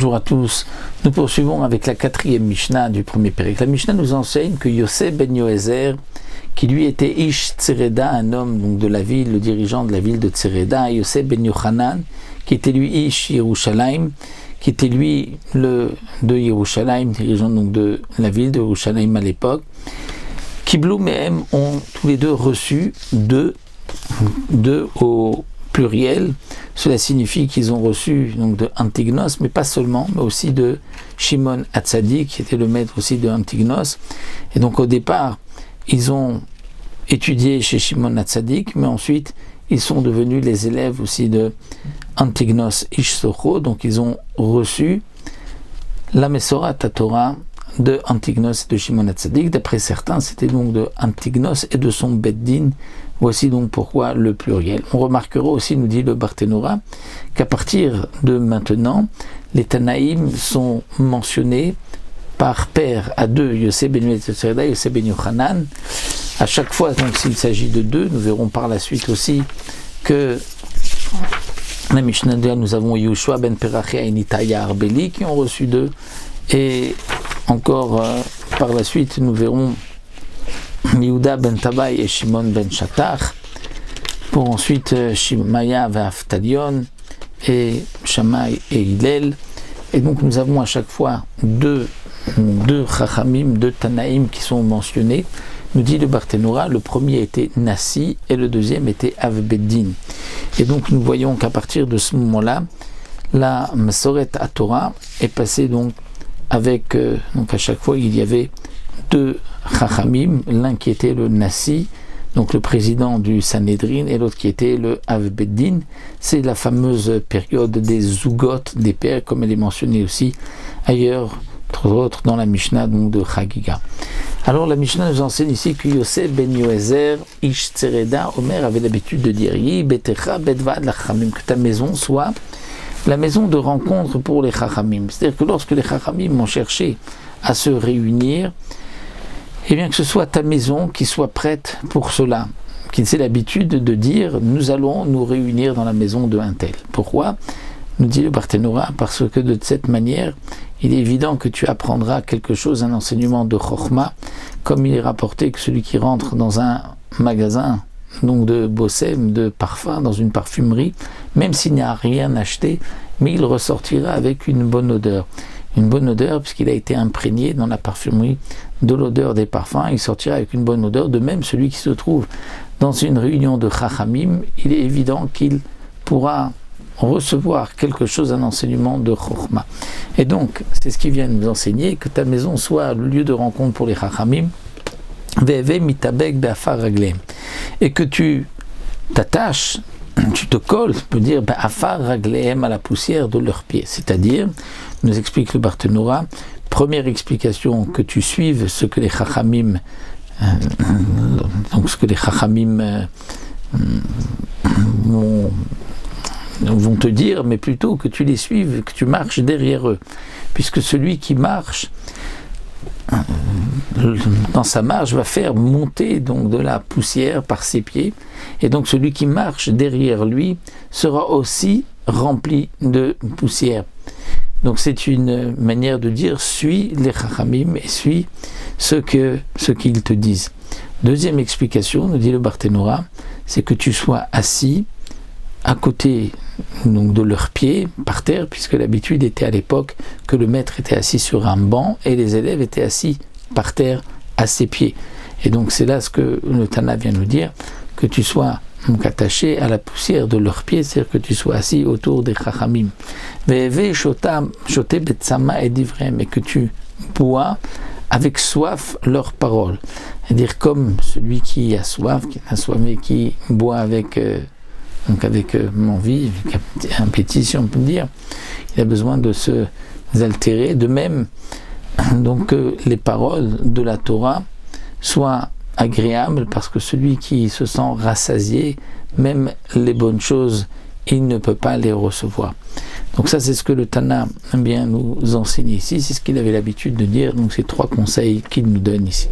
Bonjour à tous. Nous poursuivons avec la 4e Mishnah du premier péril. La Mishnah nous enseigne que Yosef ben Yoézer, qui lui était Ish Tsereda, un homme donc de la ville, le dirigeant de la ville de Tsereda, et Yosef ben Yochanan, qui était lui Ish Yerushalayim, qui était lui le de Yerushalayim, dirigeant donc de la ville de Yerushalayim à l'époque, Kiblou Mehem ont tous les deux reçu deux au pluriel. Cela signifie qu'ils ont reçu donc de Antignos, mais pas seulement, mais aussi de Shimon Hatzadik, qui était le maître aussi de Antignos. Et donc au départ, ils ont étudié chez Shimon Hatzadik, mais ensuite ils sont devenus les élèves aussi de Antignos Ish Socho, donc ils ont reçu la Mesorat Torah de Antignos et de Shimon Hatzadik. D'après certains, c'était donc de Antignos et de son Beddin. Voici donc pourquoi le pluriel. On remarquera aussi, nous dit le Barthénora, qu'à partir de maintenant, les Tanaïm sont mentionnés par paire à deux, Yosef ben Yoézer et Yosef ben Yochanan. À chaque fois, donc, s'il s'agit de deux, nous verrons par la suite aussi que la Mishnah, nous avons Yehoshua ben Perachia et Nitaya Arbeli qui ont reçu deux. Et encore par la suite, nous verrons Yehuda ben Tabai et Shimon ben Shatar, pour ensuite Shimaya et Aftalion et Shammai et Hillel. Et donc nous avons à chaque fois deux Chachamim, deux Tanaïm qui sont mentionnés. Nous dit le Barthénora, le premier était Nassi et le deuxième était Avbeddin. Et donc nous voyons qu'à partir de ce moment-là, la Masoret Torah est passée donc avec, donc à chaque fois il y avait deux Chachamim, l'un qui était le Nassi, donc le président du Sanhedrin, et l'autre qui était le Avbeddin. C'est la fameuse période des Zugot, des pères, comme elle est mentionnée aussi ailleurs, entre autres dans la Mishnah donc de Chagiga. Alors la Mishnah nous enseigne ici que Yosef ben Yoézer, Ish Tsereda, Omer avait l'habitude de dire Yi betecha bedvad lachachamim, que ta maison soit la maison de rencontre pour les Chachamim. C'est-à-dire que lorsque les Chachamim ont cherché à se réunir, et bien que ce soit ta maison qui soit prête pour cela, qui c'est l'habitude de dire nous allons nous réunir dans la maison de un tel. Pourquoi? Nous dit le Barthénora, parce que de cette manière, il est évident que tu apprendras quelque chose, un enseignement de Chokhma, comme il est rapporté que celui qui rentre dans un magasin donc de bossem, de parfum, dans une parfumerie, même s'il n'a rien acheté, mais il ressortira avec une bonne odeur. Une bonne odeur, puisqu'il a été imprégné dans la parfumerie de l'odeur des parfums, il sortira avec une bonne odeur. De même, celui qui se trouve dans une réunion de Chachamim, il est évident qu'il pourra recevoir quelque chose, un enseignement de Chokhma. Et donc, c'est ce qui vient nous enseigner, que ta maison soit le lieu de rencontre pour les Chachamim, et que tu t'attaches, tu te colles, tu peux dire afar raglehem, à la poussière de leurs pieds. C'est-à-dire, nous explique le Barthénora, première explication, que tu suives ce que les Chachamim vont te dire, mais plutôt que tu les suives, que tu marches derrière eux, puisque celui qui marche dans sa marche va faire monter donc de la poussière par ses pieds, et donc celui qui marche derrière lui sera aussi rempli de poussière. Donc c'est une manière de dire suis les Chachamim et suis ce qu'ils te disent. Deuxième explication, nous dit le Barthénora, c'est que tu sois assis à côté donc de leurs pieds, par terre, puisque l'habitude était à l'époque que le maître était assis sur un banc et les élèves étaient assis par terre à ses pieds. Et donc c'est là ce que le Tana vient nous dire, que tu sois donc attaché à la poussière de leurs pieds, c'est-à-dire que tu sois assis autour des Chachamim. Et que tu bois avec soif leurs paroles. C'est-à-dire comme celui qui a soif, qui a soif et qui boit avec envie, avec appétit, si on peut dire, il a besoin de se altérer. De même, donc les paroles de la Torah soient agréables, parce que celui qui se sent rassasié, même les bonnes choses, il ne peut pas les recevoir. Donc ça, c'est ce que le Tana bien nous enseigne ici, c'est ce qu'il avait l'habitude de dire, donc ces trois conseils qu'il nous donne ici.